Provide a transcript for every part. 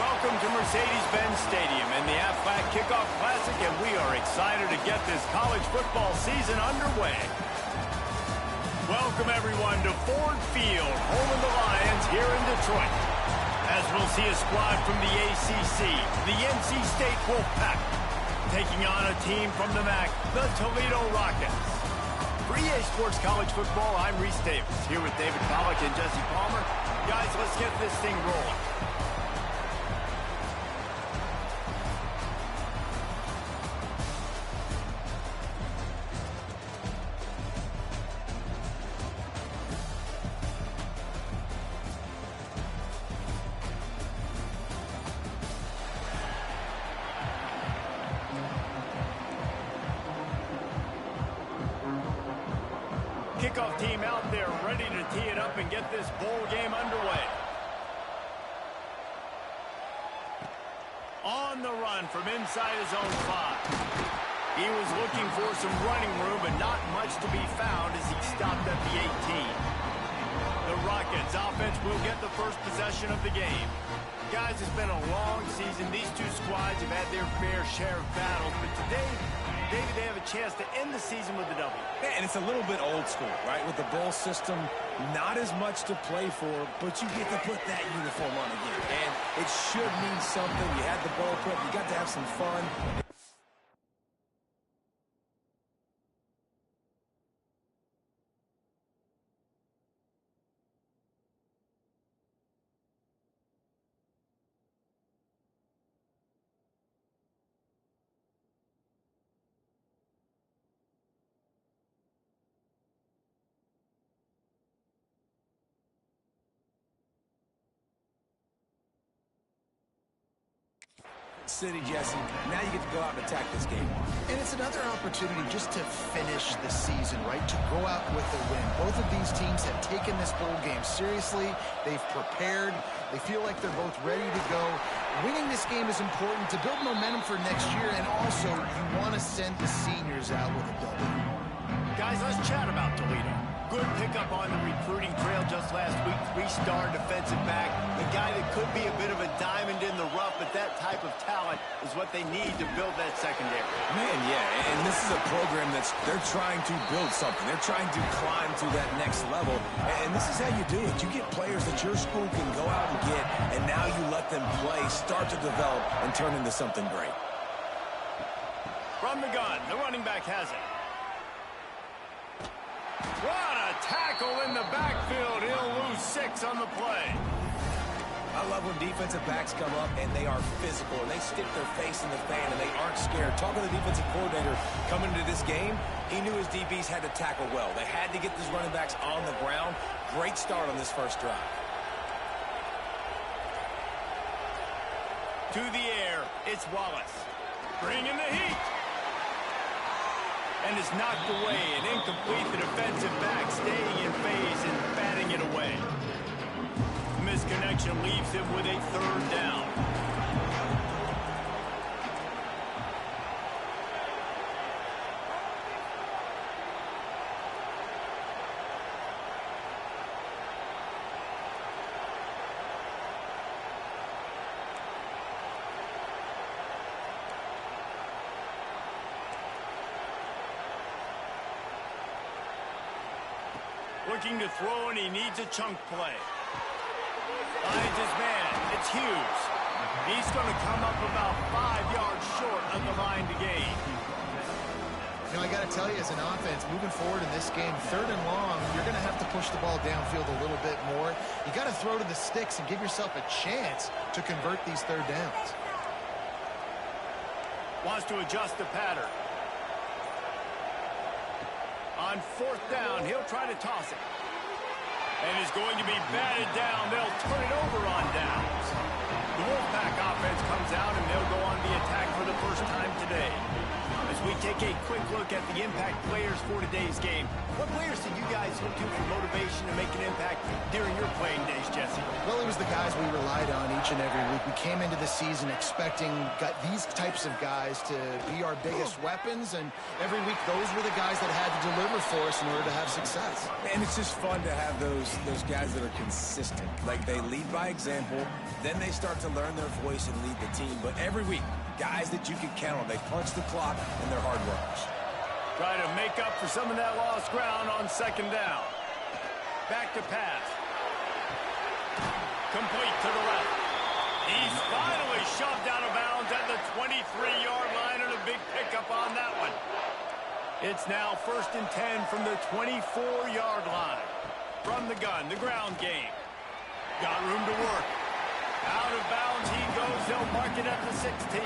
Welcome to Mercedes-Benz Stadium and the Aflac Kickoff Classic, and we are excited to get this college football season underway. Welcome, everyone, to Ford Field, home of the Lions here in Detroit, as we'll see a squad from the ACC, the NC State Wolfpack, taking on a team from the MAC, the Toledo Rockets. For EA Sports College Football, I'm Reese Davis, here with David Pollack and Jesse Palmer. Guys, let's get this thing rolling. Kickoff team out there ready to tee it up and get this bowl game underway. On the run from inside his own 5. He was looking for some running room, but not much to be found as he stopped at the 18. The Rockets offense will get the first possession of the game. Guys, it's been a long season. These two squads have had their fair share of battles, but today, David, they have a chance to end the season with a W. Yeah, and it's a little bit old school, right? With the bowl system, not as much to play for, but you get to put that uniform on again. And it should mean something. You had the bowl prep. You got to have some fun. City, Jesse. Now you get to go out and attack this game. And it's another opportunity just to finish the season, right? To go out with a win. Both of these teams have taken this bowl game seriously. They've prepared. They feel like they're both ready to go. Winning this game is important to build momentum for next year, and also you want to send the seniors out with a W. Guys, let's chat about Toledo. Good pickup on the recruiting trail just last week. 3-star defensive back. A guy that could be a bit of a diamond in the rough, but that type of talent is what they need to build that secondary. Man, yeah, and this is a program they're trying to build something. They're trying to climb to that next level, and this is how you do it. You get players that your school can go out and get, and now you let them play, start to develop, and turn into something great. From the gun, the running back has it. What a tackle in the backfield. He'll lose 6 on the play. I love when defensive backs come up and they are physical and they stick their face in the fan and they aren't scared. Talking to the defensive coordinator coming into this game, he knew his DBs had to tackle well. They had to get these running backs on the ground. Great start on this first drive. To the air, it's Wallace. Bringing the heat. And it's knocked away and incomplete. The defensive back staying in phase and batting it away. Misconnection leaves him with a 3rd down. Looking to throw, and he needs a chunk play. Finds his man. It's Hughes. He's going to come up about 5 yards short of the line to gain. You know, I got to tell you, as an offense, moving forward in this game, 3rd and long, you're going to have to push the ball downfield a little bit more. You got to throw to the sticks and give yourself a chance to convert these 3rd downs. Wants to adjust the pattern. On 4th down, he'll try to toss it. And is going to be batted down. They'll turn it over on downs. The Wolfpack offense comes out, and they'll go on the attack for the first time today. As we take take a quick look at the impact players for today's game. What players did you guys look to for motivation to make an impact during your playing days, Jesse? Well, it was the guys we relied on each and every week. We came into the season expecting these types of guys to be our biggest weapons, and every week those were the guys that had to deliver for us in order to have success. And it's just fun to have those guys that are consistent. Like, they lead by example, then they start to learn their voice and lead the team. But every week, guys that you can count on. They punch the clock, and they're hard workers. Try to make up for some of that lost ground on second down. Back to pass. Complete to the left. He's finally shoved out of bounds at the 23-yard line, and a big pickup on that one. It's now 1st and 10 from the 24-yard line. From the gun, the ground game. Got room to work. Out of bounds he goes. They'll mark it at the 16.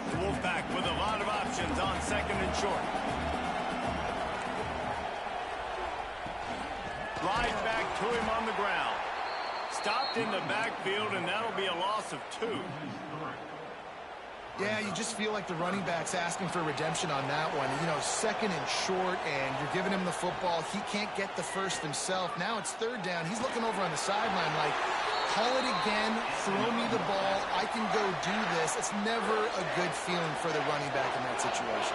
The Wolfpack with a lot of options on second and short. Right back to him on the ground. Stopped in the backfield, and that'll be a loss of 2. Yeah, you just feel like the running back's asking for redemption on that one. You know, second and short, and you're giving him the football. He can't get the first himself. Now it's 3rd down. He's looking over on the sideline like, call it again, throw me the ball, I can go do this. It's never a good feeling for the running back in that situation.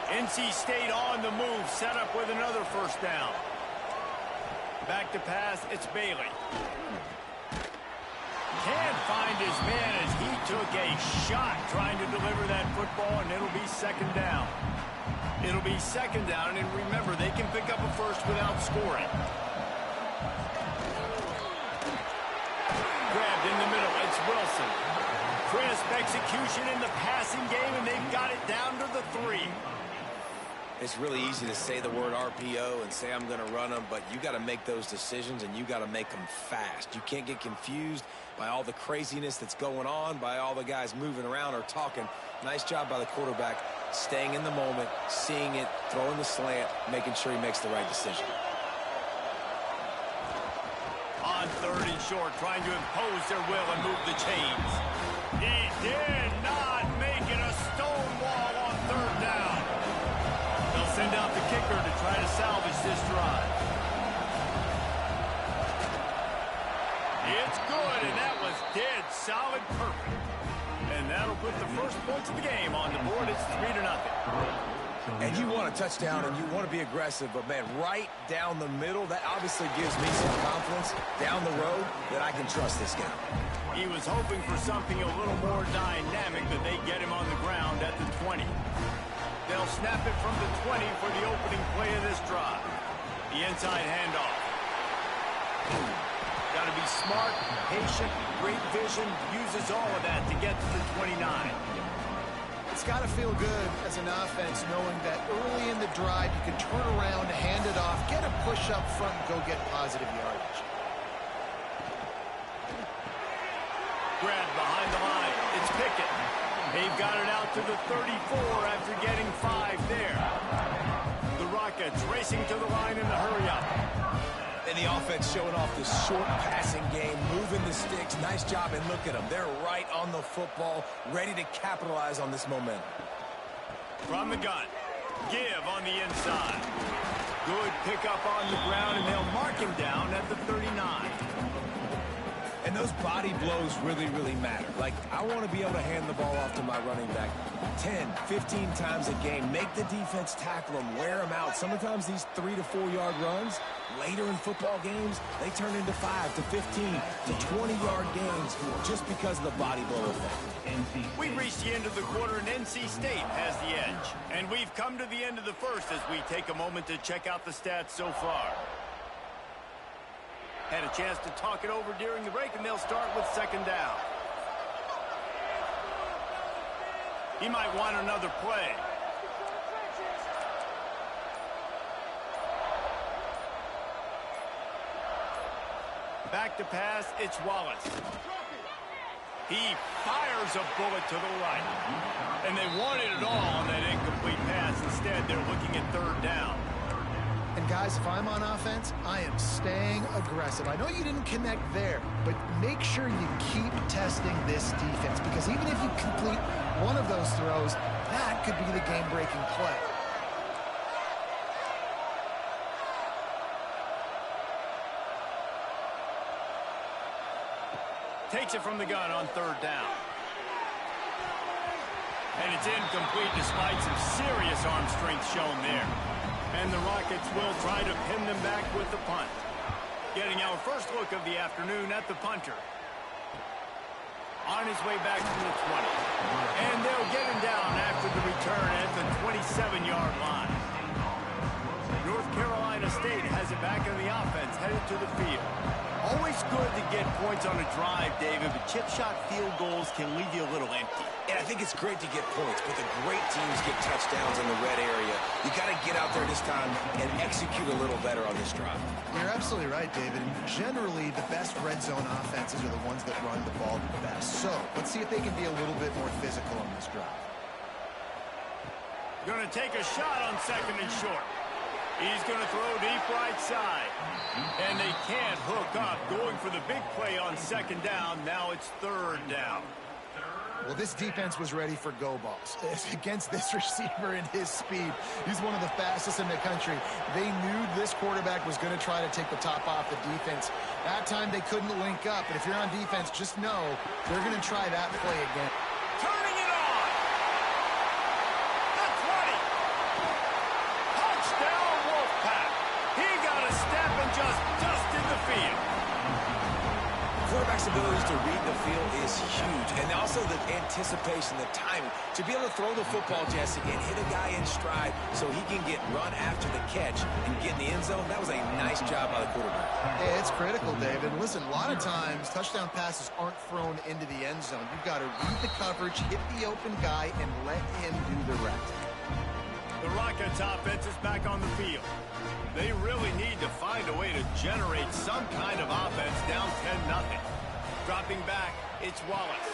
NC State on the move, set up with another 1st down. Back to pass, it's Bailey. Can't find his man as he took a shot trying to deliver that football, and it'll be 2nd down. It'll be 2nd down, and remember, they can pick up a first without scoring. Grabbed in the middle, it's Wilson. Crisp execution in the passing game, and they've got it down to the 3. It's really easy to say the word RPO and say I'm going to run them, but you got to make those decisions, and you got to make them fast. You can't get confused by all the craziness that's going on, by all the guys moving around or talking. Nice job by the quarterback, staying in the moment, seeing it, throwing the slant, making sure he makes the right decision. On 3rd and short, trying to impose their will and move the chains. He did not make it a stone wall on 3rd down. They'll send out the kicker to try to salvage this drive. It's good, and that was dead solid perfect. And that'll put the first points of the game on the board. It's 3-0. And you want a touchdown, and you want to be aggressive, but, man, right down the middle, that obviously gives me some confidence down the road that I can trust this guy. He was hoping for something a little more dynamic, but they get him on the ground at the 20. They'll snap it from the 20 for the opening play of this drive. The inside handoff. Got to be smart, patient, great vision, uses all of that to get to the 29. It's got to feel good as an offense knowing that early in the drive you can turn around, hand it off, get a push up front, and go get positive yardage. Grab behind the line. It's Pickett. They've got it out to the 34 after getting 5 there. The Rockets racing to the line in the hurry-up. And the offense showing off this short passing game, moving the sticks. Nice job, and look at them. They're right on the football, ready to capitalize on this momentum. From the gun, give on the inside. Good pickup on the ground, and they'll mark him down at the 39. And those body blows really, really matter. Like, I want to be able to hand the ball off to my running back 10, 15 times a game. Make the defense tackle them, wear them out. Sometimes these 3 to 4 yard runs, later in football games, they turn into 5 to 15 to 20-yard games just because of the body blow effect. We've reached the end of the quarter, and NC State has the edge. And we've come to the end of the first as we take a moment to check out the stats so far. Had a chance to talk it over during the break, and they'll start with 2nd down. He might want another play. Back to pass, it's Wallace. He fires a bullet to the right. And they wanted it all on that incomplete pass. Instead, they're looking at 3rd down. And guys, if I'm on offense, I am staying aggressive. I know you didn't connect there, but make sure you keep testing this defense, because even if you complete one of those throws, that could be the game-breaking play. Takes it from the gun on third down. And it's incomplete despite some serious arm strength shown there. And the Rockets will try to pin them back with the punt. Getting our first look of the afternoon at the punter. On his way back from the 20. And they'll get him down after the return at the 27-yard line. North Carolina State has it back in the offense, headed to the field. Always good to get points on a drive, David, but chip shot field goals can leave you a little empty. And I think it's great to get points, but the great teams get touchdowns in the red area. You got to get out there this time and execute a little better on this drive. You're absolutely right, David. And generally, the best red zone offenses are the ones that run the ball the best. So let's see if they can be a little bit more physical on this drive. Going to take a shot on second and short. He's going to throw deep right side. And they can't hook up, going for the big play on second down. Now it's third down. Well, this defense was ready for go balls. Against this receiver and his speed, he's one of the fastest in the country. They knew this quarterback was going to try to take the top off the defense. That time they couldn't link up. But if you're on defense, just know they're going to try that play again. Turning it on. The 20. Touchdown Wolfpack. He got a step and just dusted the field. Quarterback's abilities to read the field is huge, and also the anticipation, the timing. To be able to throw the football, Jesse, and hit a guy in stride so he can get run after the catch and get in the end zone, that was a nice job by the quarterback. Yeah, it's critical, David. Listen, a lot of times, touchdown passes aren't thrown into the end zone. You've got to read the coverage, hit the open guy, and let him do the rest. The Rockets offense is back on the field. They really need to find a way to generate some kind of offense down 10-0. Dropping back, it's Wallace.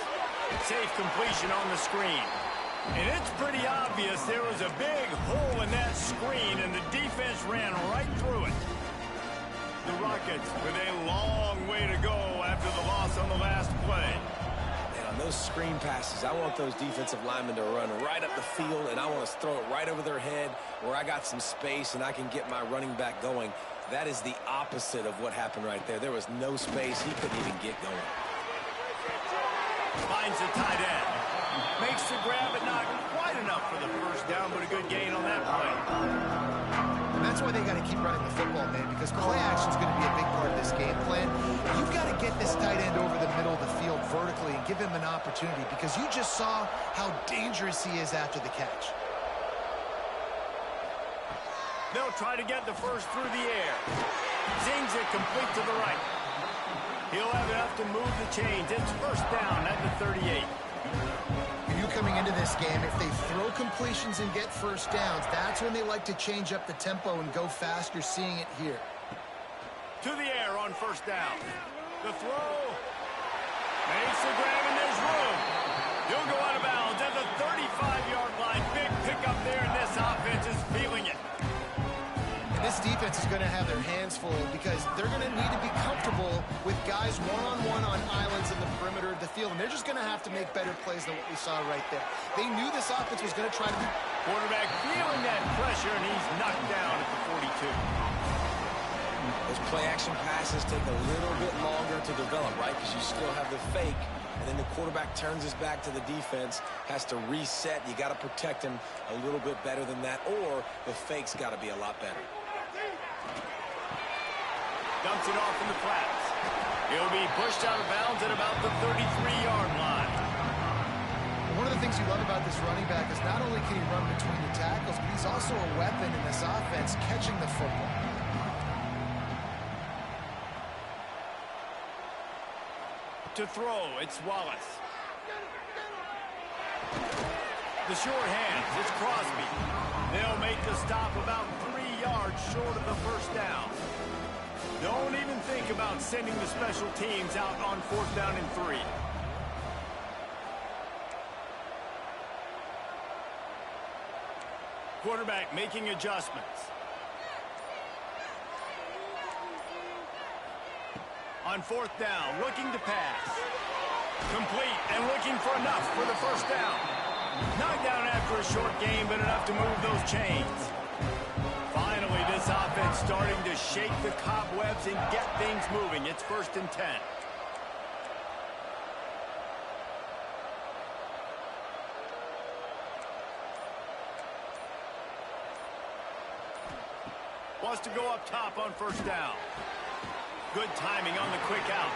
Safe completion on the screen. And it's pretty obvious there was a big hole in that screen, and the defense ran right through it. The Rockets with a long way to go after the loss on the last play. On those screen passes, I want those defensive linemen to run right up the field, and I want to throw it right over their head where I got some space and I can get my running back going. That is the opposite of what happened right there. There was no space. He couldn't even get going. Finds the tight end. Makes the grab, but not quite enough for the first down, but a good gain on that play. And that's why they got to keep running the football, man, because play action is going to be a big part of this game plan. You've got to get this tight end over the middle of the field vertically and give him an opportunity, because you just saw how dangerous he is after the catch. They'll try to get the first through the air. Zings it complete to the right. He'll have enough to move the chains. It's first down at the 38. You coming into this game, if they throw completions and get first downs, that's when they like to change up the tempo and go fast. You're seeing it here. To the air on first down. The throw. Makes the grab, and there's room. He'll go out of bounds at the 35-yard line. Big pickup there, and this offense is feeling it. This defense is going to have their hands full, because they're going to need to be comfortable with guys one-on-one on islands in the perimeter of the field, and they're just going to have to make better plays than what we saw right there. They knew this offense was going to try to be... Quarterback feeling that pressure, and he's knocked down at the 42. Those play-action passes take a little bit longer to develop, right? Because you still have the fake, and then the quarterback turns his back to the defense, has to reset. You got to protect him a little bit better than that, or the fake's got to be a lot better. Dumps it off in the flats. He'll be pushed out of bounds at about the 33-yard line. One of the things you love about this running back is not only can he run between the tackles, but he's also a weapon in this offense, catching the football. To throw, it's Wallace. The short hands, it's Crosby. They'll make the stop about 3 yards short of the first down. Don't even think about sending the special teams out on fourth down and 3. Quarterback making adjustments. On fourth down, looking to pass. Complete and looking for enough for the first down. Knocked down after a short game, but enough to move those chains. Finally, this offense starting to shake the cobwebs and get things moving. It's 1st and 10. Wants to go up top on first down. Good timing on the quick out.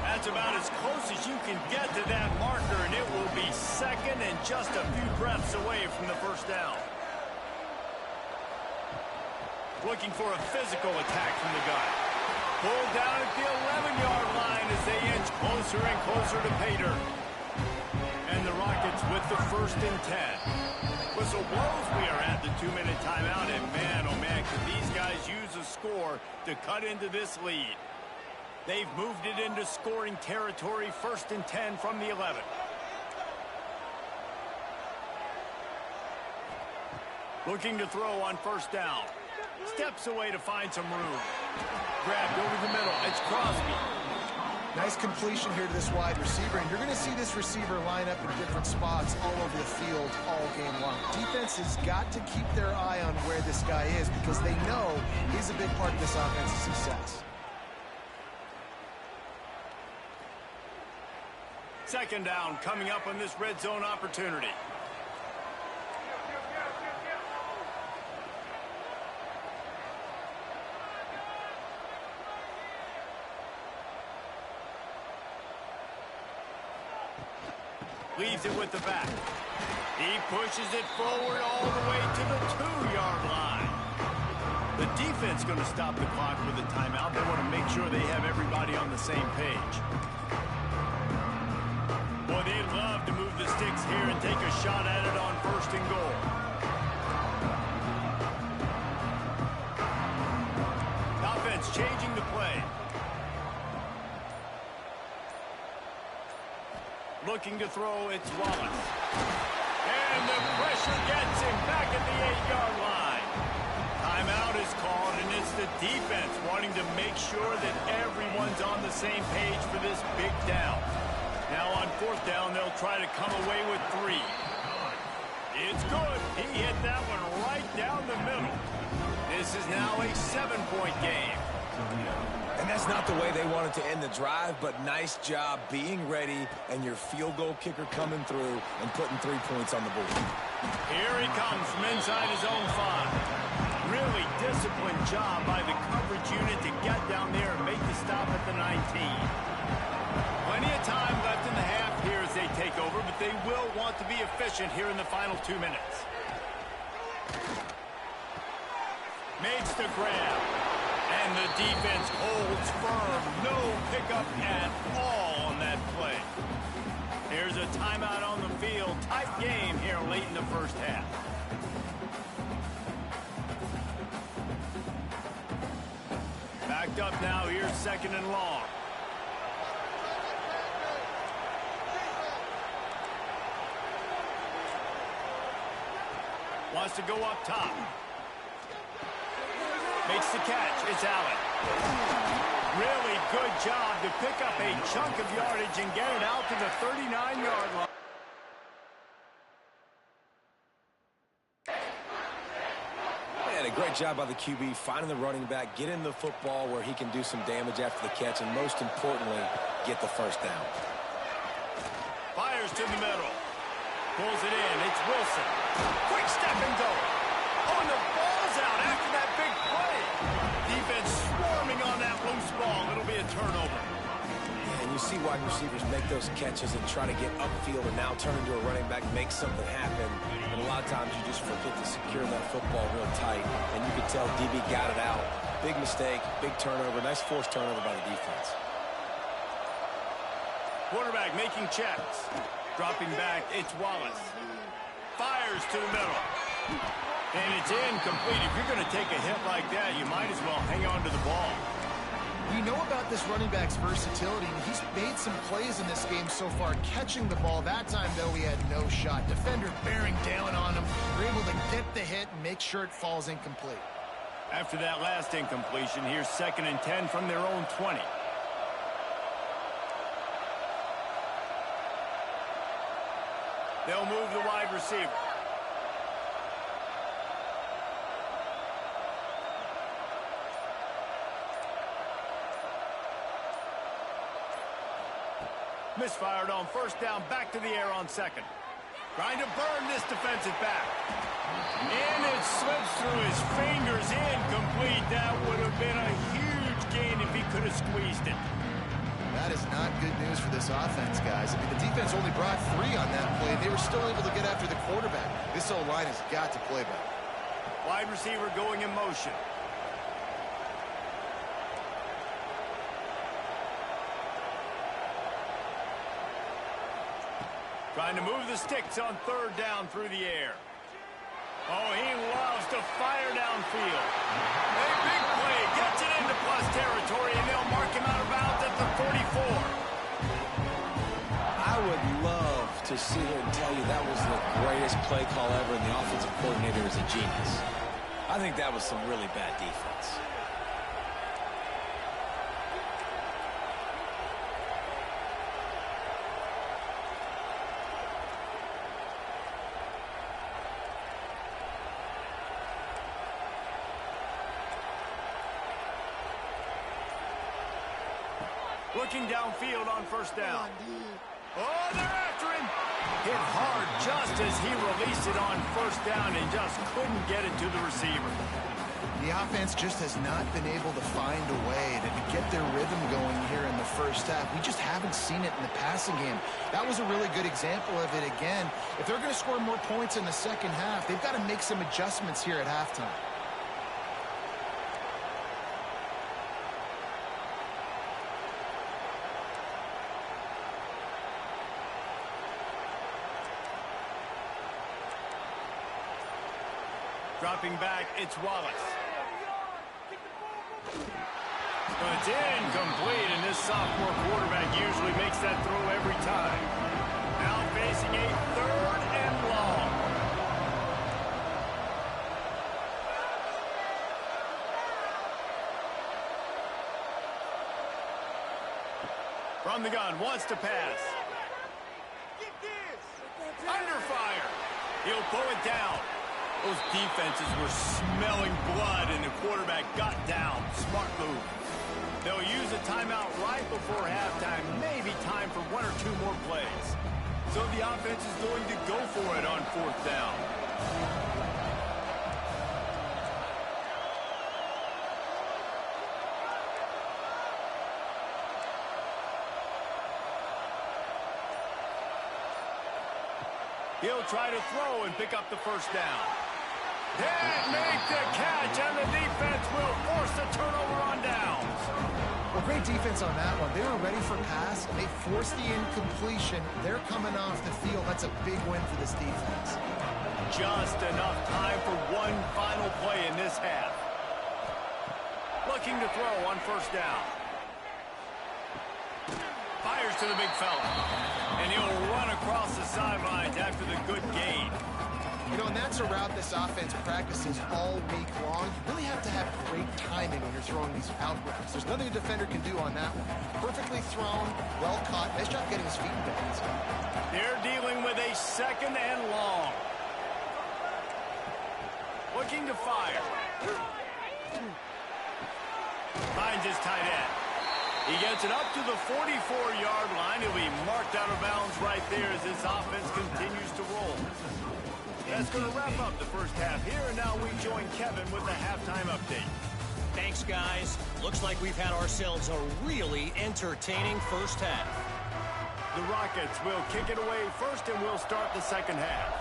That's about as close as you can get to that marker, and it will be second and just a few breaths away from the first down. Looking for a physical attack from the guy. Pulled down at the 11-yard line as they inch closer and closer to pay dirt. And the Rockets with the 1st and 10. Whistle blows, we are at the 2-minute timeout, and man, oh man, could these guys use a score to cut into this lead. They've moved it into scoring territory, 1st and 10 from the 11. Looking to throw on first down. Steps away to find some room. Grabbed over the middle, it's Crosby. Nice completion here to this wide receiver, and you're going to see this receiver line up in different spots all over the field all game long. Defense has got to keep their eye on where this guy is because they know he's a big part of this offense's success. Second down coming up on this red zone opportunity. Leaves it with the back. He pushes it forward all the way to the 2-yard line. The defense going to stop the clock with a timeout. They want to make sure they have everybody on the same page. Boy, they'd love to move the sticks here and take a shot at it on 1st and goal. Offense changing the play. Looking to throw, it's Wallace. And the pressure gets him back at the 8-yard line. Timeout is called, and it's the defense wanting to make sure that everyone's on the same page for this big down. Now on 4th down, they'll try to come away with 3. It's good. He hit that one right down the middle. This is now a 7-point game. And that's not the way they wanted to end the drive, but nice job being ready and your field goal kicker coming through and putting 3 points on the board. Here he comes from inside his own 5. Really disciplined job by the coverage unit to get down there and make the stop at the 19. Plenty of time left in the half here as they take over, but they will want to be efficient here in the final 2 minutes. Makes the grab. And the defense holds firm. No pickup at all on that play. Here's a timeout on the field. Tight game here late in the first half. Backed up now. Here's 2nd and long. Wants to go up top. Makes the catch. It's Allen. Really good job to pick up a chunk of yardage and get it out to the 39-yard line. Man, a great job by the QB finding the running back, getting the football where he can do some damage after the catch, and most importantly, get the first down. Fires to the middle. Pulls it in. It's Wilson. Quick step and go. Oh, and the ball's out after that big play. Defense swarming on that loose ball. It'll be a turnover. And you see wide receivers make those catches and try to get upfield and now turn into a running back, make something happen. And a lot of times you just forget to secure that football real tight. And you can tell DB got it out. Big mistake, big turnover. Nice forced turnover by the defense. Quarterback making checks. Dropping back, it's Wallace. Fires to the middle. And it's incomplete. If you're going to take a hit like that, you might as well hang on to the ball. We know about this running back's versatility, and he's made some plays in this game so far, catching the ball. That time, though, he had no shot. Defender bearing down on him. They're able to get the hit and make sure it falls incomplete. After that last incompletion, here's 2nd and 10 from their own 20. They'll move the wide receiver. Misfired on first down, back to the air on second. Trying to burn this defensive back. And it slips through his fingers, incomplete. That would have been a huge gain if he could have squeezed it. That is not good news for this offense, guys. I mean, the defense only brought 3 on that play. They were still able to get after the quarterback. This O-line has got to play better. Wide receiver going in motion. Trying to move the sticks on third down through the air. Oh, he loves to fire downfield. A big play, gets it into plus territory, and they'll mark him out of bounds at the 44. I would love to sit here and tell you that was the greatest play call ever, and the offensive coordinator is a genius. I think that was some really bad defense. Looking downfield on first down. Oh, they're after him. Hit hard just as he released it on first down and just couldn't get it to the receiver. The offense just has not been able to find a way to get their rhythm going here in the first half. We just haven't seen it in the passing game. That was a really good example of it again. If they're going to score more points in the second half, they've got to make some adjustments here at halftime. Dropping back, it's Wallace. It's incomplete, and this sophomore quarterback usually makes that throw every time. Now facing a third and long. From the gun, wants to pass. Under fire. He'll pull it down. Those defenses were smelling blood, and the quarterback got down. Smart move. They'll use a timeout right before halftime. Maybe time for 1 or 2 more plays. So the offense is going to go for it on fourth down. He'll try to throw and pick up the first down. Can't make the catch, and the defense will force the turnover on downs. Well, great defense on that one. They were ready for pass, and they forced the incompletion. They're coming off the field. That's a big win for this defense. Just enough time for one final play in this half. Looking to throw on first down. Fires to the big fella. And he'll run across the sidelines after the good gain. You know, and that's a route this offense practices all week long. You really have to have great timing when you're throwing these out routes. There's nothing a defender can do on that one. Perfectly thrown, well caught. Nice job getting his feet in bounds. They're dealing with a second and long. Looking to fire. Finds his tight end. He gets it up to the 44-yard line. He'll be marked out of bounds right there as this offense continues to roll. That's going to wrap up the first half here, and now we join Kevin with the halftime update. Thanks, guys. Looks like we've had ourselves a really entertaining first half. The Rockets will kick it away first, and we'll start the second half.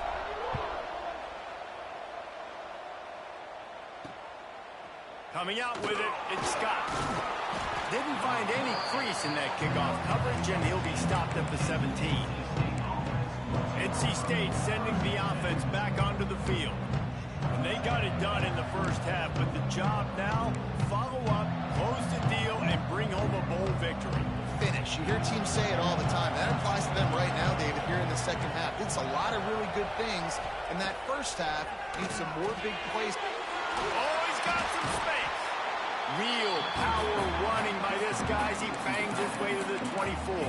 Coming out with it, it's Scott. Didn't find any crease in that kickoff coverage, and he'll be stopped at the 17. NC State sending the offense back onto the field. And they got it done in the first half, but the job now, follow up, close the deal, and bring home a bowl victory. Finish. You hear teams say it all the time. That applies to them right now, David, here in the second half. It's a lot of really good things in that first half. Need some more big plays. Oh, he's got some space. Real power running by this guy as he bangs his way to the 24.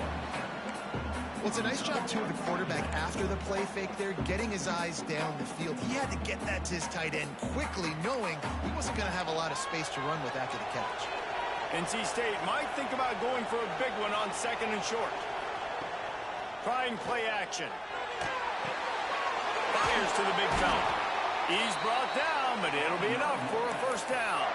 Well, it's a nice job, too, of the quarterback after the play fake there, getting his eyes down the field. He had to get that to his tight end quickly, knowing he wasn't going to have a lot of space to run with after the catch. NC State might think about going for a big one on 2nd and short. Trying play action. Fires to the big fella. He's brought down, but it'll be enough for a first down.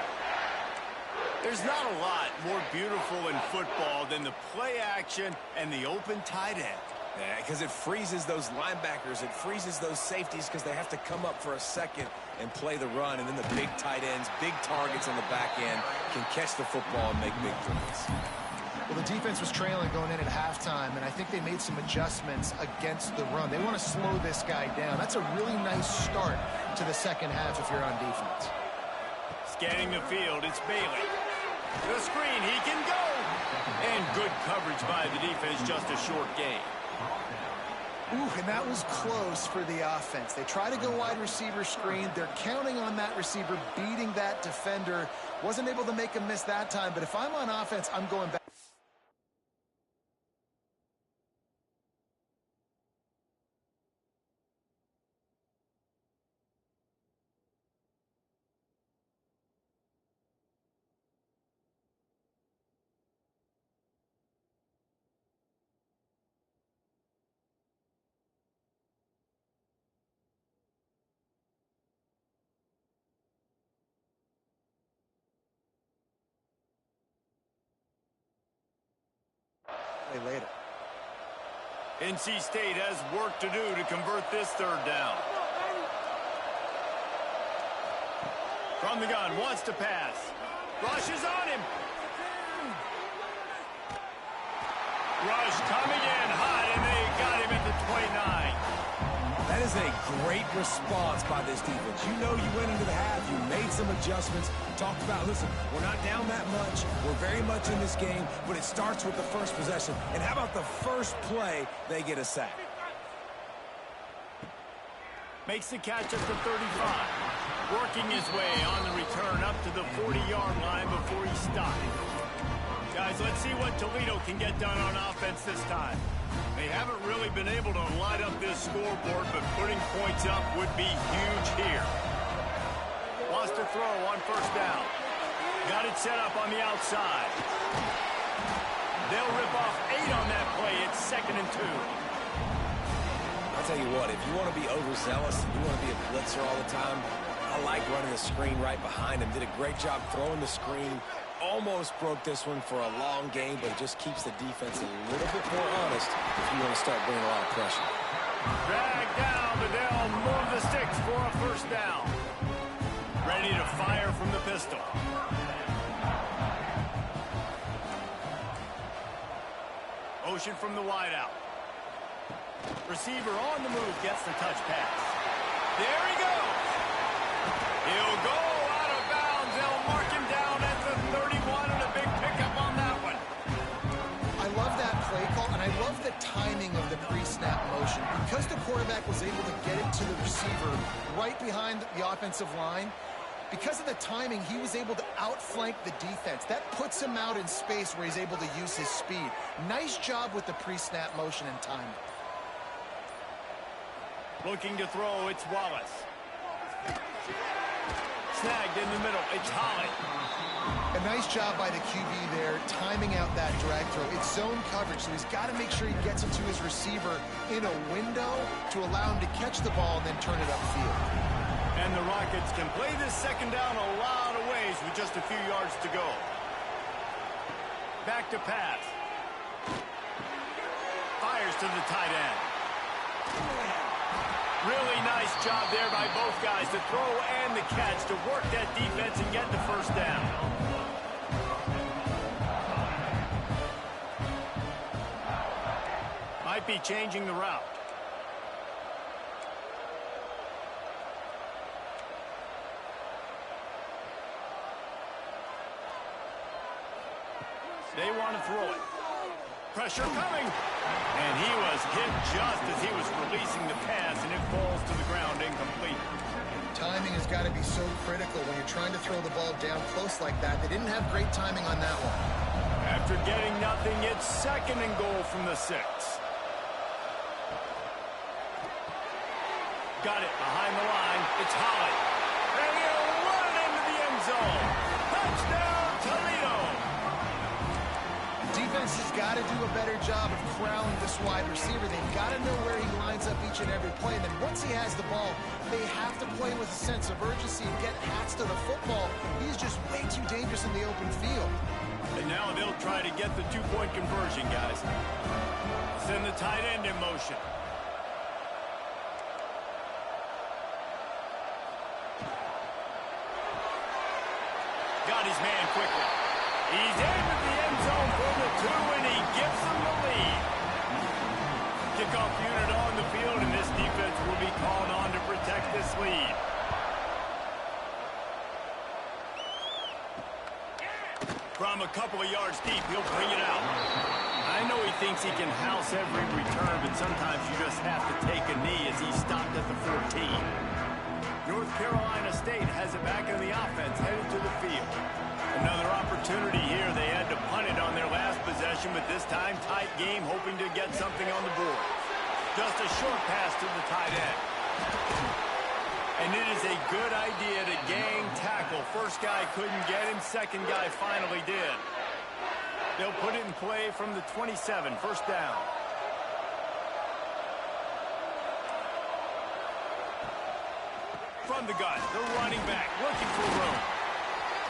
There's not a lot more beautiful in football than the play action and the open tight end. Yeah, because it freezes those linebackers. It freezes those safeties because they have to come up for a second and play the run. And then the big tight ends, big targets on the back end can catch the football and make big throws. Well, the defense was trailing going in at halftime, and I think they made some adjustments against the run. They want to slow this guy down. That's a really nice start to the second half if you're on defense. Scanning the field, it's Bailey. The screen, he can go. And good coverage by the defense, just a short gain. Ooh, and that was close for the offense. They try to go wide receiver screen. They're counting on that receiver beating that defender. Wasn't able to make him miss that time, but if I'm on offense, I'm going back. Later. NC State has work to do to convert this third down. From the gun, wants to pass. Rush is on him. Rush coming in hot, and they got him at the 29. That is a great response by this defense. You know you went into the half. You made some adjustments. Talked about, listen, we're not down that much. We're very much in this game, but it starts with the first possession. And how about the first play, they get a sack? Makes the catch at the 35. Working his way on the return up to the 40-yard line before he stopped. Guys, let's see what Toledo can get done on offense this time. They haven't really been able to light up this scoreboard, but putting points up would be huge here. Wants to throw on first down. Got it set up on the outside. They'll rip off 8 on that play. It's 2nd and 2. I'll tell you what, if you want to be overzealous, you want to be a blitzer all the time, I like running the screen right behind him. Did a great job throwing the screen. Almost broke this one for a long game, but it just keeps the defense a little bit more honest if you want to start bringing a lot of pressure. Drag down, but they'll move the sticks for a first down. Ready to fire from the pistol. Motion from the wideout. Receiver on the move gets the touch pass. There he goes. He'll go out of bounds. They'll mark him down at the 31 and a big pickup on that one. I love that play call, and I love the timing of the pre-snap motion. Because the quarterback was able to get it to the receiver right behind the offensive line, because of the timing, he was able to outflank the defense. That puts him out in space where he's able to use his speed. Nice job with the pre-snap motion and timing. Looking to throw, it's Wallace. Snagged in the middle, it's Holly. A nice job by the QB there, timing out that drag throw. It's zone coverage, so he's got to make sure he gets it to his receiver in a window to allow him to catch the ball and then turn it upfield. And the Rockets can play this second down a lot of ways with just a few yards to go. Back to pass. Fires to the tight end. Really nice job there by both guys, the throw and the catch, to work that defense and get the first down. Might be changing the route. They want to throw it. Pressure coming. And he was hit just as he was releasing the pass, and it falls to the ground incomplete. Timing has got to be so critical when you're trying to throw the ball down close like that. They didn't have great timing on that one. After getting nothing, it's 2nd and goal from the 6. Got it behind the line. It's Holland. And he'll run into the end zone. Touchdown, Toledo. Defense has got to do a better job of corralling this wide receiver. They've got to know where he lines up each and every play. And then once he has the ball, they have to play with a sense of urgency and get hats to the football. He's just way too dangerous in the open field. And now they'll try to get the two-point conversion, guys. Send the tight end in motion. Got his man quickly. He's into the end zone for the 2, and he gives them the lead. Kickoff unit on the field, and this defense will be called on to protect this lead. From a couple of yards deep, he'll bring it out. I know he thinks he can house every return, but sometimes you just have to take a knee as he stopped at the 14. North Carolina State has it back in the offense, headed to the field. Another opportunity here. They had to punt it on their last possession, but this time tight game, hoping to get something on the board. Just a short pass to the tight end. And it is a good idea to gang tackle. First guy couldn't get him, second guy finally did. They'll put it in play from the 27, first down. From the gun, the running back looking for room.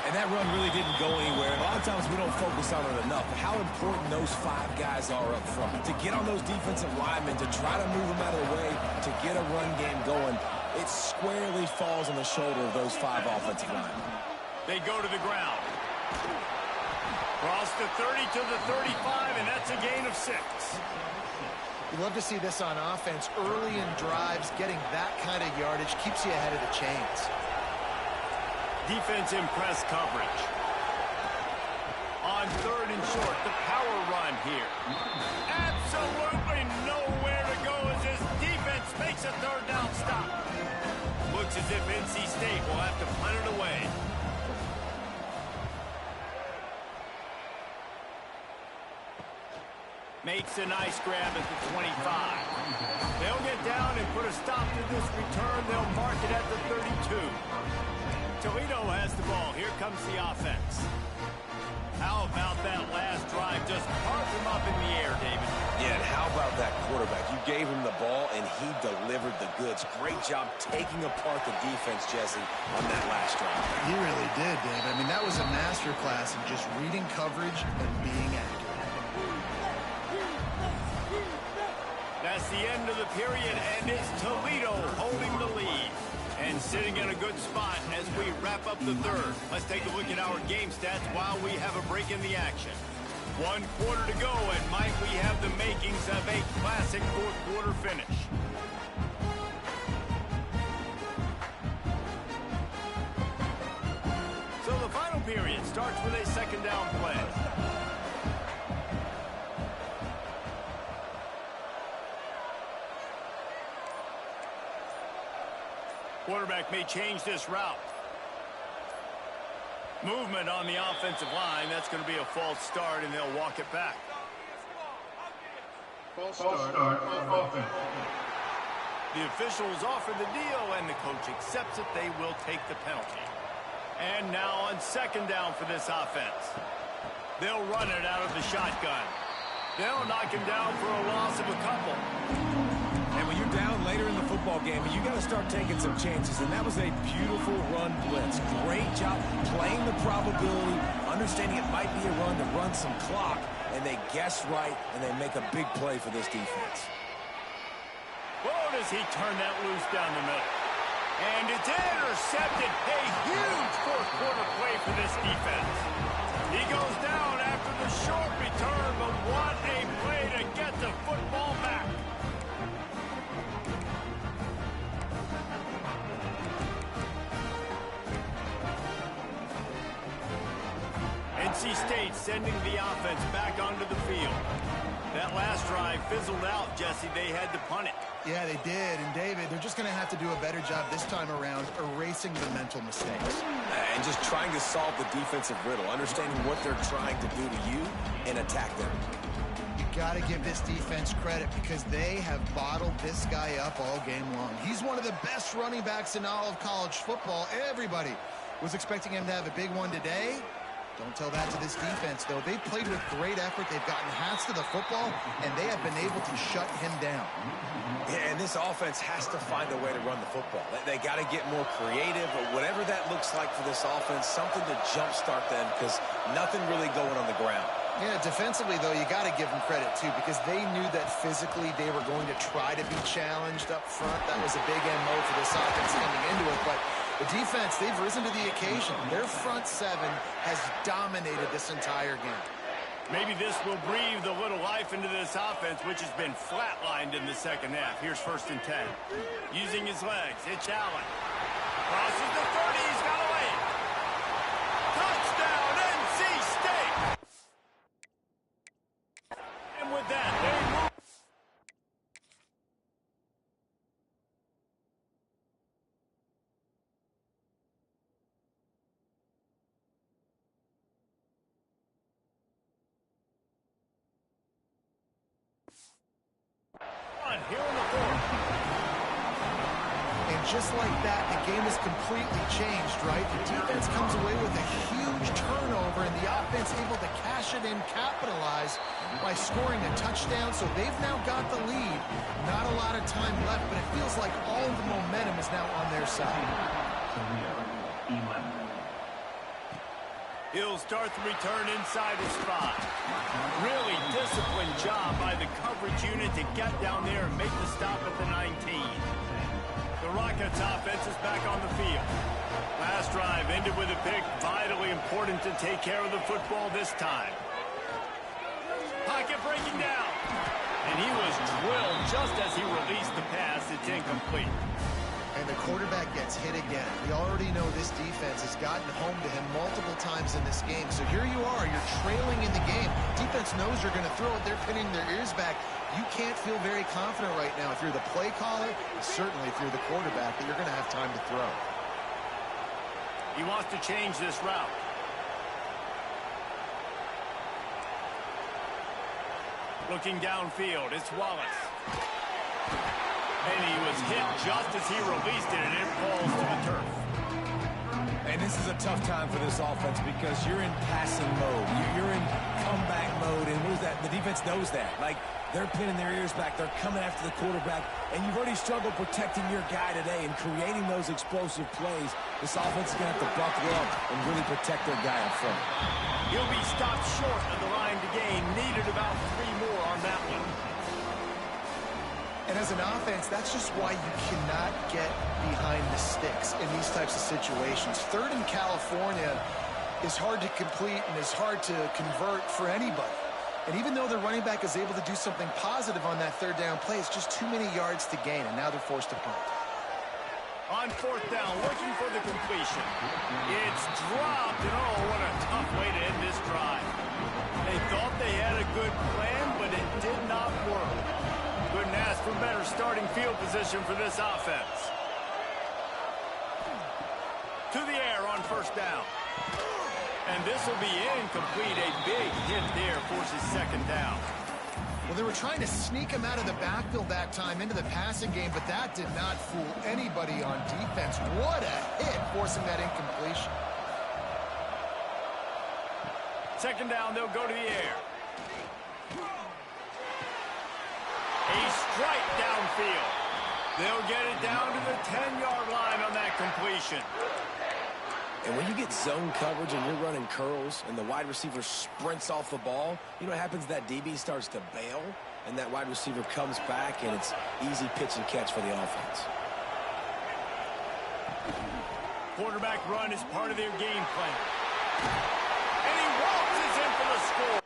And that run really didn't go anywhere. A lot of times we don't focus on it enough. How important those 5 guys are up front. To get on those defensive linemen, to try to move them out of the way, to get a run game going, it squarely falls on the shoulder of those 5 offensive linemen. They go to the ground. Cross the 30 to the 35, and that's a gain of 6. You love to see this on offense. Early in drives, getting that kind of yardage keeps you ahead of the chains. Defense in press coverage. On 3rd and short, the power run here. Absolutely nowhere to go as this defense makes a 3rd down stop. Looks as if NC State will have to punt it away. Makes a nice grab at the 25. They'll get down and put a stop to this return. They'll mark it at the 32. Toledo has the ball. Here comes the offense. How about that last drive? Just park him up in the air, David. Yeah, and how about that quarterback? You gave him the ball, and he delivered the goods. Great job taking apart the defense, Jesse, on that last drive. He really did, David. I mean, that was a masterclass in just reading coverage and being accurate. That's the end of the period, and it's Toledo holding the lead. And sitting in a good spot as we wrap up the 3rd. Let's take a look at our game stats while we have a break in the action. 1 quarter to go, and might we have the makings of a classic 4th quarter finish. So the final period starts with a 2nd down play. Quarterback may change this route. Movement on the offensive line. That's going to be a false start, and they'll walk it back. False start on offense. The officials offer the deal, and the coach accepts it. They will take the penalty. And now on 2nd down for this offense. They'll run it out of the shotgun. They'll knock him down for a loss of a couple. And when you're down later in the football game, you got to start taking some chances. And that was a beautiful run blitz. Great job playing the probability, understanding it might be a run to run some clock. And they guess right, and they make a big play for this defense. Oh, does he turn that loose down the middle? And it's intercepted. A huge 4th quarter play for this defense. He goes down after the short return, but what a play to get the football back. NC State sending the offense back onto the field. That last drive fizzled out, Jesse. They had to punt it. Yeah, they did. And, David, they're just going to have to do a better job this time around erasing the mental mistakes. And just trying to solve the defensive riddle, understanding what they're trying to do to you and attack them. You got to give this defense credit because they have bottled this guy up all game long. He's one of the best running backs in all of college football. Everybody was expecting him to have a big one today. Don't tell that to this defense, though. They've played with great effort. They've gotten hats to the football, and they have been able to shut him down. Yeah, and this offense has to find a way to run the football. They got to get more creative, or whatever that looks like for this offense, something to jumpstart them because nothing really going on the ground. Yeah, defensively, though, you got to give them credit, too, because they knew that physically they were going to try to be challenged up front. That was a big MO for this offense coming into it, but the defense, they've risen to the occasion. Their front seven has dominated this entire game. Maybe this will breathe a little life into this offense, which has been flatlined in the second half. Here's 1st and 10. Using his legs, it's Allen. Crosses the 30, he's got away. Touchdown, NC State! And with that, they move. Here in the fourth. And just like that, the game is completely changed, right? The defense comes away with a huge turnover, and the offense able to cash it in, capitalize by scoring a touchdown. So they've now got the lead. Not a lot of time left, but it feels like all the momentum is now on their side. He'll start the return inside his spot. Really disciplined job by the coverage unit to get down there and make the stop at the 19. The Rockets offense is back on the field. Last drive ended with a pick. Vitally important to take care of the football this time. Pocket breaking down. And he was drilled just as he released the pass. It's incomplete. And the quarterback gets hit again. We already know this defense has gotten home to him multiple times in this game. So here you are, you're trailing in the game. Defense knows you're going to throw it. They're pinning their ears back. You can't feel very confident right now if you're the play caller, and certainly if you're the quarterback, that you're going to have time to throw. He wants to change this route. Looking downfield, it's Wallace. And he was hit just as he released it, and it falls to the turf. And this is a tough time for this offense because you're in passing mode. You're in comeback mode, and what is that? The defense knows that. Like, they're pinning their ears back. They're coming after the quarterback, and you've already struggled protecting your guy today and creating those explosive plays. This offense is going to have to buckle up and really protect their guy up front. He'll be stopped short of the line to gain. Needed about 3 more on that one. And as an offense, that's just why you cannot get behind the sticks in these types of situations. 3rd in California is hard to complete and is hard to convert for anybody. And even though the running back is able to do something positive on that 3rd down play, it's just too many yards to gain, and now they're forced to punt. On 4th down, looking for the completion. It's dropped, and oh, what a tough way to end this drive. They thought they had a good plan, but it did not work. Couldn't ask for better starting field position for this offense. To the air on 1st down. And this will be incomplete. A big hit there forces 2nd down. Well, they were trying to sneak him out of the backfield that time into the passing game, but that did not fool anybody on defense. What a hit, forcing that incompletion. 2nd down, they'll go to the air. A strike downfield. They'll get it down to the 10-yard line on that completion. And when you get zone coverage and you're running curls and the wide receiver sprints off the ball, you know what happens? That DB starts to bail, and that wide receiver comes back, and it's easy pitch and catch for the offense. Quarterback run is part of their game plan. And he waltzes in for the score.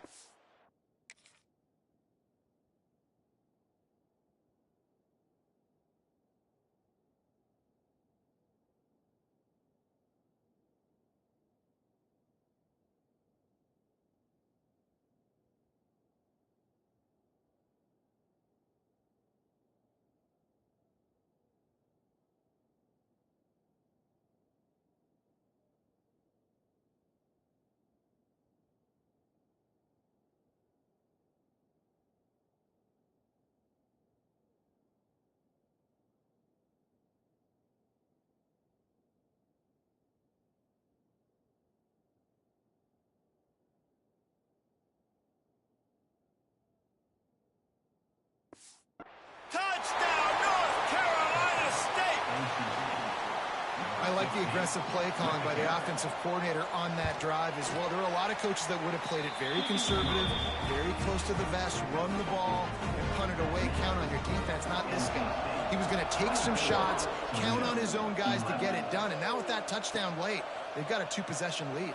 the aggressive play calling by the offensive coordinator on that drive as well. There were a lot of coaches that would have played it very conservative, very close to the vest, run the ball, and punt it away. Count on your defense, not this guy. He was going to take some shots, count on his own guys to get it done. And now with that touchdown late, they've got a 2-possession lead.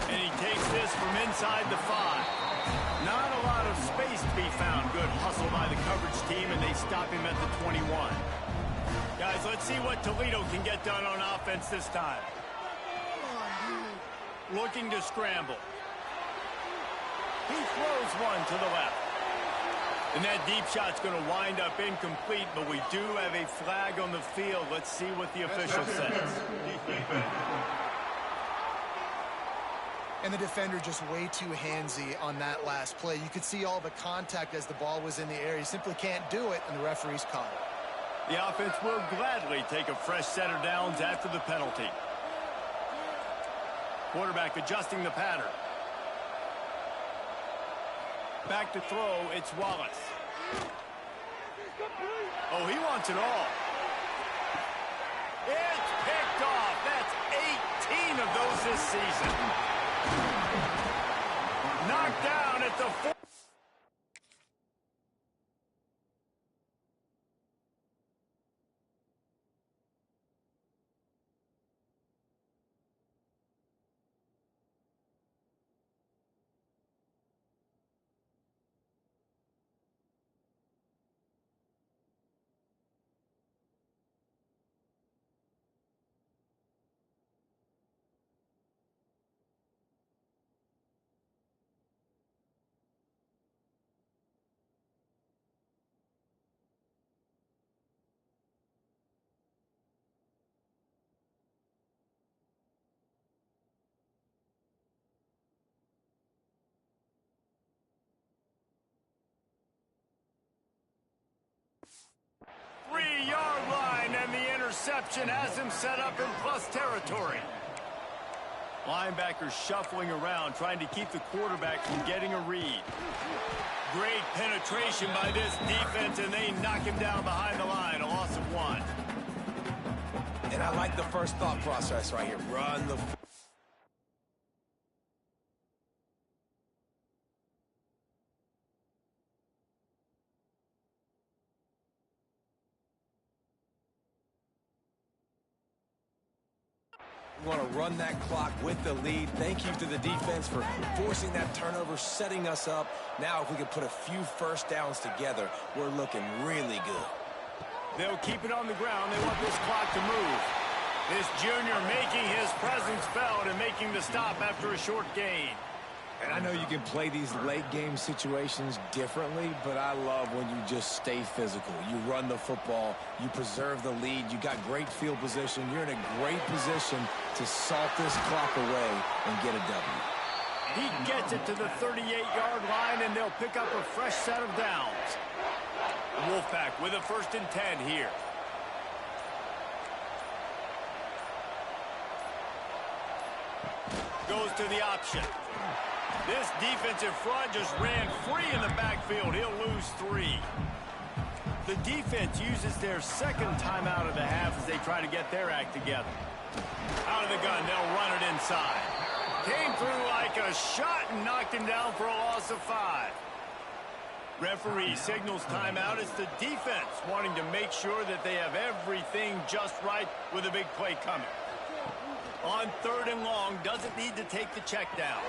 And he takes this from inside the 5. Not a lot of space to be found. Good hustle by the coverage team, and they stop him at the 21. Guys, let's see what Toledo can get done on offense this time. Looking to scramble. He throws one to the left. And that deep shot's going to wind up incomplete, but we do have a flag on the field. Let's see what the official says. And the defender just way too handsy on that last play. You could see all the contact as the ball was in the air. He simply can't do it, and the referee's caught it. The offense will gladly take a fresh set of downs after the penalty. Quarterback adjusting the pattern. Back to throw, it's Wallace. Oh, he wants it all. It's picked off. That's 18 of those this season. Knocked down at the 4. Three-yard line, and the interception has him set up in plus territory. Linebacker shuffling around, trying to keep the quarterback from getting a read. Great penetration by this defense, and they knock him down behind the line. A loss of 1. And I like the first thought process right here. Run the... We want to run that clock with the lead. Thank you to the defense for forcing that turnover, setting us up. Now if we can put a few first downs together, we're looking really good. They'll keep it on the ground. They want this clock to move. This junior making his presence felt and making the stop after a short gain. And I know you can play these late game situations differently, but I love when you just stay physical. You run the football, you preserve the lead, you got great field position, you're in a great position to salt this clock away and get a W. He gets it to the 38-yard line, and they'll pick up a fresh set of downs. Wolfpack with a 1st and 10 here. Goes to the option. This defensive front just ran free in the backfield. He'll lose 3. The defense uses their second timeout of the half as they try to get their act together. Out of the gun, they'll run it inside. Came through like a shot and knocked him down for a loss of 5. Referee signals timeout. It's the defense wanting to make sure that they have everything just right with a big play coming. On 3rd and long, doesn't need to take the check down.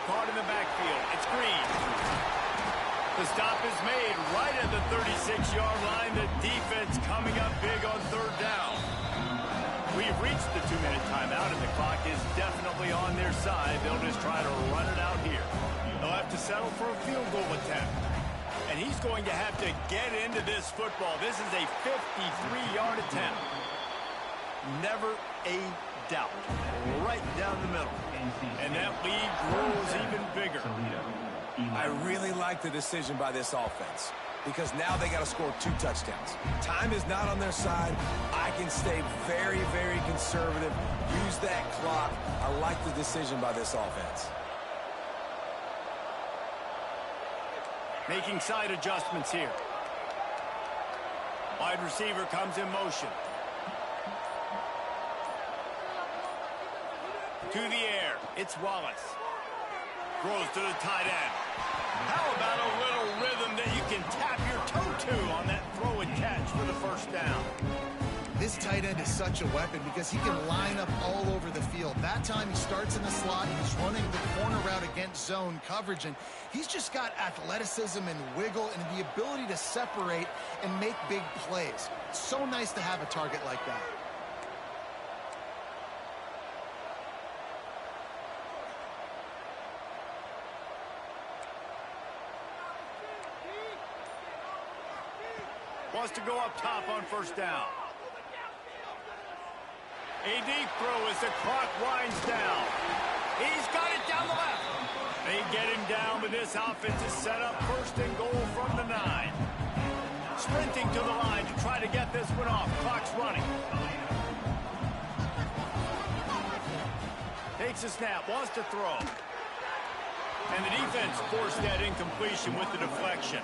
Caught in the backfield. It's Green. The stop is made right at the 36-yard line. The defense coming up big on 3rd down. We've reached the 2-minute timeout, and the clock is definitely on their side. They'll just try to run it out here. They'll have to settle for a field goal attempt. And he's going to have to get into this football. This is a 53-yard attempt. Never a doubt. Right down the middle. And that lead grows even bigger. I really like the decision by this offense because now they got to score 2 touchdowns. Time is not on their side. I can stay very, very conservative. Use that clock. I like the decision by this offense. Making side adjustments here. Wide receiver comes in motion. To the air, it's Wallace. Throws to the tight end. How about a little rhythm that you can tap your toe to on that throw and catch for the first down? This tight end is such a weapon because he can line up all over the field. That time he starts in the slot, he's running the corner route against zone coverage, and he's just got athleticism and wiggle and the ability to separate and make big plays. It's so nice to have a target like that. Wants to go up top on first down. A deep throw as the clock winds down. He's got it down the left. They get him down, but this offense is set up first and goal from the 9. Sprinting to the line to try to get this one off. Clock's running. Takes a snap, wants to throw. And the defense forced that incompletion with the deflection.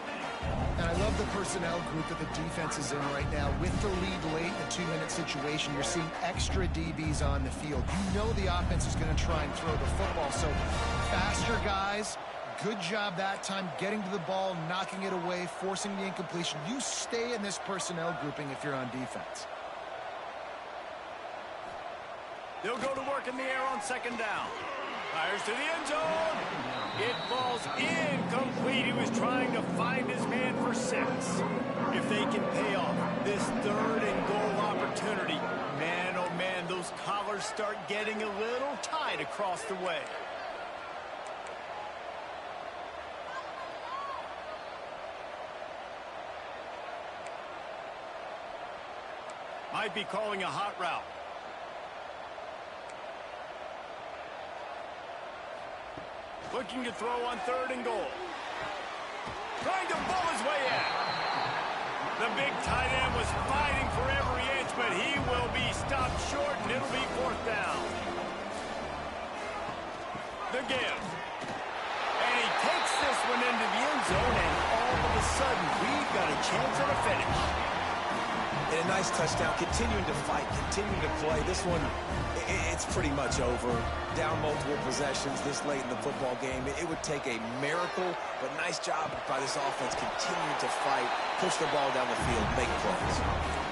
And I love the personnel group that the defense is in right now. With the lead late in a 2-minute situation, you're seeing extra DBs on the field. You know the offense is going to try and throw the football. So faster guys, good job that time getting to the ball, knocking it away, forcing the incompletion. You stay in this personnel grouping if you're on defense. They'll go to work in the air on second down. Fires to the end zone. It falls incomplete. He was trying to find his man for 6. If they can pay off this third and goal opportunity, man, oh man, those collars start getting a little tight across the way. Might be calling a hot route. Looking to throw on third and goal. Trying to bull his way in. The big tight end was fighting for every inch, but he will be stopped short, and it'll be fourth down. The give. And he takes this one into the end zone, and all of a sudden, we've got a chance at a finish. And a nice touchdown, continuing to fight, continuing to play. This one, it's pretty much over. Down multiple possessions this late in the football game. It would take a miracle, but nice job by this offense continuing to fight, push the ball down the field, make plays.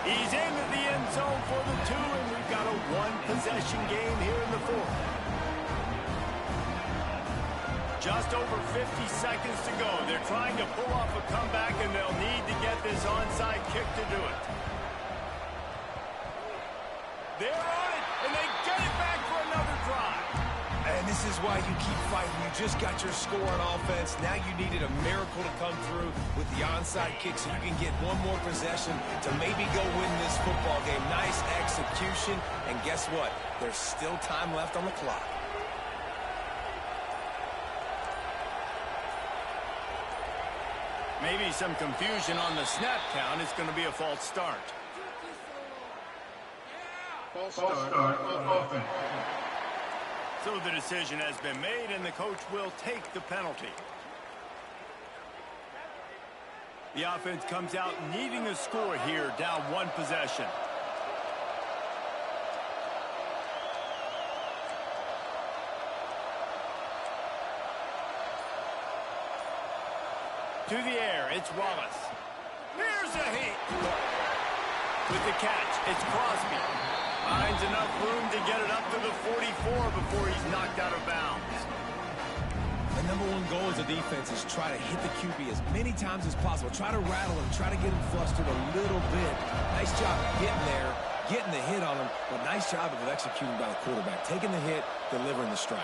He's into the end zone for the 2, and we've got a one-possession game here in the 4th. Just over 50 seconds to go. They're trying to pull off a comeback, and they'll need to get this onside kick to do it. They're on it, and they get it back for another drive. And this is why you keep fighting. You just got your score on offense. Now you needed a miracle to come through with the onside kick so you can get one more possession to maybe go win this football game. Nice execution. And guess what? There's still time left on the clock. Maybe some confusion on the snap count. It's going to be a false start. False start on offense. So the decision has been made, and the coach will take the penalty. The offense comes out needing a score here, down one possession. To the air, it's Wallace. Here's a heat. With the catch, it's Crosby. Finds enough room to get it up to the 44 before he's knocked out of bounds. The number one goal as a defense is try to hit the QB as many times as possible. Try to rattle him, try to get him flustered a little bit. Nice job getting there, getting the hit on him, but nice job of executing by the quarterback. Taking the hit, delivering the strike.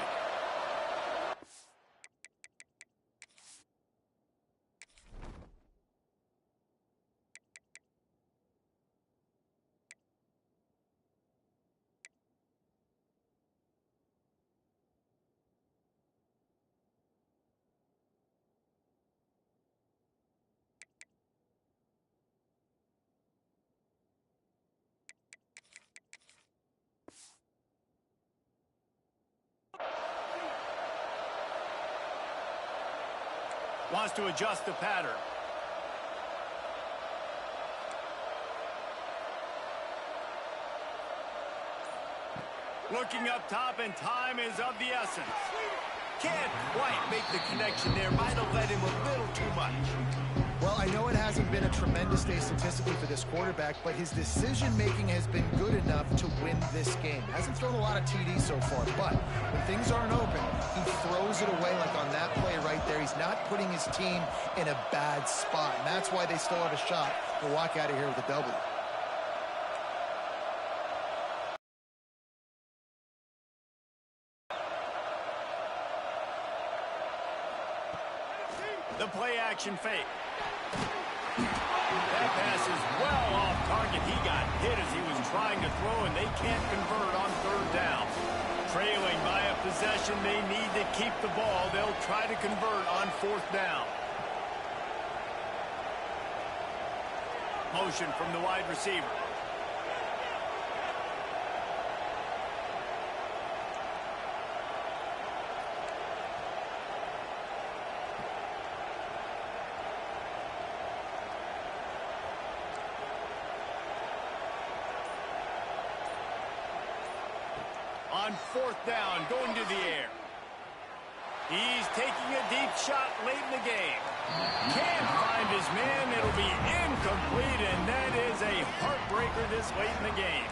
Wants to adjust the pattern. Looking up top, and time is of the essence. Can't quite make the connection there. Might have led him a little too much. Well, I know it hasn't been a tremendous day statistically for this quarterback, but his decision-making has been good enough to win this game. Hasn't thrown a lot of TDs so far, but when things aren't open, he throws it away like on that play right there. He's not putting his team in a bad spot, and that's why they still have a shot to walk out of here with a W. The play-action fake. That pass is well off target. He got hit as he was trying to throw, and they can't convert on third down. Trailing by a possession, they need to keep the ball. They'll try to convert on fourth down. Motion from the wide receiver. On fourth down, going to the air. He's taking a deep shot late in the game. Can't find his man. It'll be incomplete, and that is a heartbreaker this late in the game.